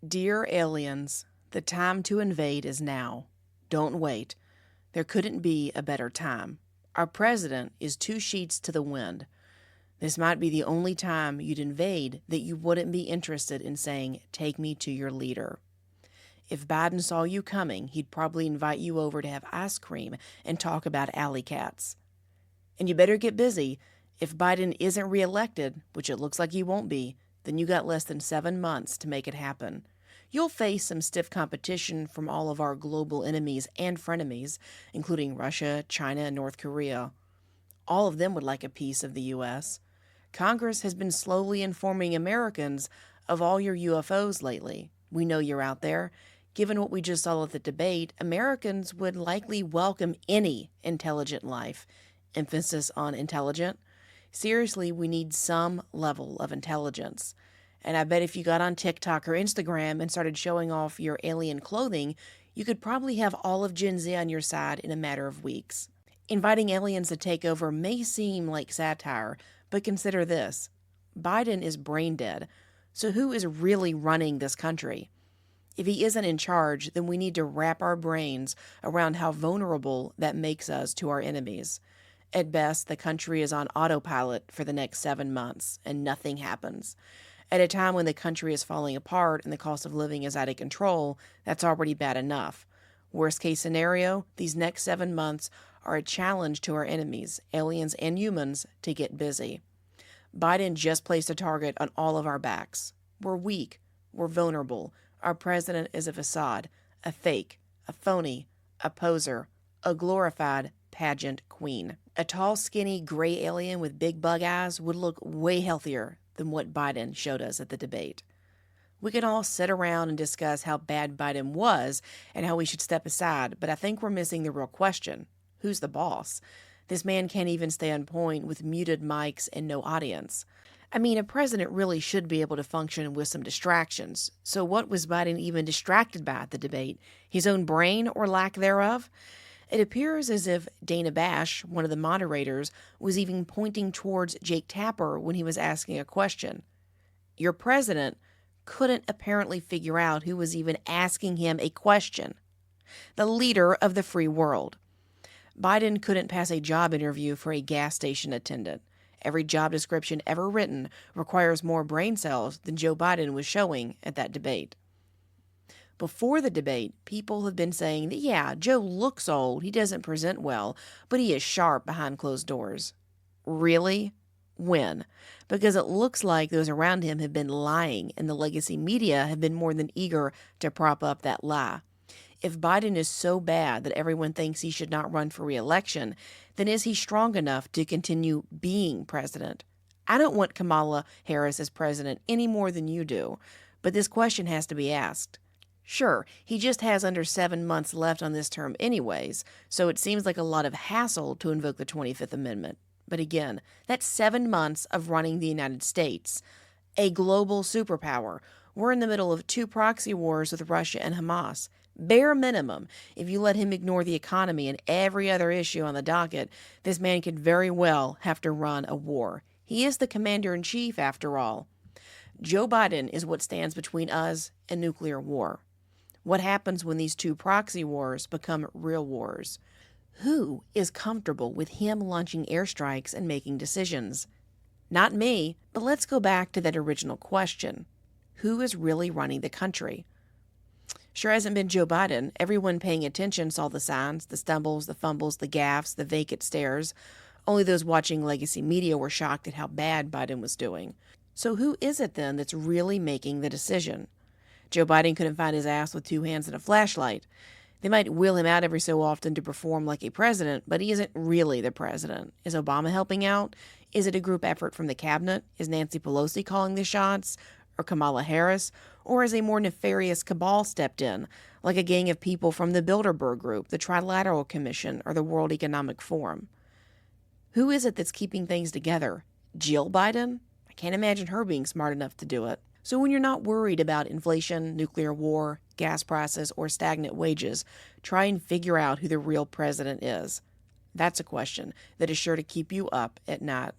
Dear aliens, the time to invade is now. Don't wait. There couldn't be a better time. Our president is 2 sheets to the wind. This might be the only time you'd invade that you wouldn't be interested in saying, "Take me to your leader." If Biden saw you coming, he'd probably invite you over to have ice cream and talk about alley cats. And you better get busy. If Biden isn't reelected, which it looks like he won't be, then you got less than 7 months to make it happen. You'll face some stiff competition from all of our global enemies and frenemies, including Russia, China, and North Korea. All of them would like a piece of the U.S. Congress has been slowly informing Americans of all your UFOs lately. We know you're out there. Given what we just saw at the debate, Americans would likely welcome any intelligent life. Emphasis on intelligent. Seriously, we need some level of intelligence. And I bet if you got on TikTok or Instagram and started showing off your alien clothing, you could probably have all of Gen Z on your side in a matter of weeks. Inviting aliens to take over may seem like satire, but consider this. Biden is brain dead, so who is really running this country? If he isn't in charge, then we need to wrap our brains around how vulnerable that makes us to our enemies. At best, the country is on autopilot for the next 7 months, and nothing happens. At a time when the country is falling apart and the cost of living is out of control, that's already bad enough. Worst case scenario, these next 7 months are a challenge to our enemies, aliens and humans, to get busy. Biden just placed a target on all of our backs. We're weak. We're vulnerable. Our president is a facade, a fake, a phony, a poser, a glorified pageant queen. A tall, skinny, gray alien with big bug eyes would look way healthier than what Biden showed us at the debate. We can all sit around and discuss how bad Biden was and how we should step aside, but I think we're missing the real question. Who's the boss? This man can't even stay on point with muted mics and no audience. I mean, a president really should be able to function with some distractions. So what was Biden even distracted by at the debate? His own brain or lack thereof? It appears as if Dana Bash, one of the moderators, was even pointing towards Jake Tapper when he was asking a question. Your president couldn't apparently figure out who was even asking him a question. The leader of the free world. Biden couldn't pass a job interview for a gas station attendant. Every job description ever written requires more brain cells than Joe Biden was showing at that debate. Before the debate, people have been saying that, yeah, Joe looks old, he doesn't present well, but he is sharp behind closed doors. Really? When? Because it looks like those around him have been lying, and the legacy media have been more than eager to prop up that lie. If Biden is so bad that everyone thinks he should not run for re-election, then is he strong enough to continue being president? I don't want Kamala Harris as president any more than you do, but this question has to be asked. Sure, he just has under 7 months left on this term anyways, so it seems like a lot of hassle to invoke the 25th Amendment. But again, that's 7 months of running the United States, a global superpower. We're in the middle of 2 proxy wars with Russia and Hamas. Bare minimum, if you let him ignore the economy and every other issue on the docket, this man could very well have to run a war. He is the commander-in-chief, after all. Joe Biden is what stands between us and nuclear war. What happens when these 2 proxy wars become real wars? Who is comfortable with him launching airstrikes and making decisions? Not me, but let's go back to that original question. Who is really running the country? Sure hasn't been Joe Biden. Everyone paying attention saw the signs, the stumbles, the fumbles, the gaffes, the vacant stares. Only those watching legacy media were shocked at how bad Biden was doing. So who is it then that's really making the decision? Joe Biden couldn't find his ass with 2 hands and a flashlight. They might wheel him out every so often to perform like a president, but he isn't really the president. Is Obama helping out? Is it a group effort from the cabinet? Is Nancy Pelosi calling the shots? Or Kamala Harris? Or has a more nefarious cabal stepped in, like a gang of people from the Bilderberg Group, the Trilateral Commission, or the World Economic Forum? Who is it that's keeping things together? Jill Biden? I can't imagine her being smart enough to do it. So when you're not worried about inflation, nuclear war, gas prices, or stagnant wages, try and figure out who the real president is. That's a question that is sure to keep you up at night.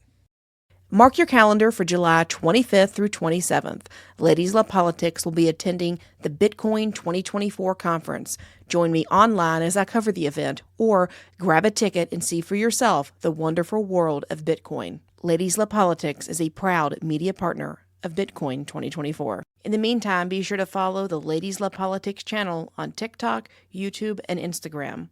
Mark your calendar for July 25th through 27th. Ladies Love Politics will be attending the Bitcoin 2024 conference. Join me online as I cover the event, or grab a ticket and see for yourself the wonderful world of Bitcoin. Ladies Love Politics is a proud media partner of Bitcoin 2024. In the meantime, be sure to follow the Ladies Love Politics channel on TikTok, YouTube, and Instagram.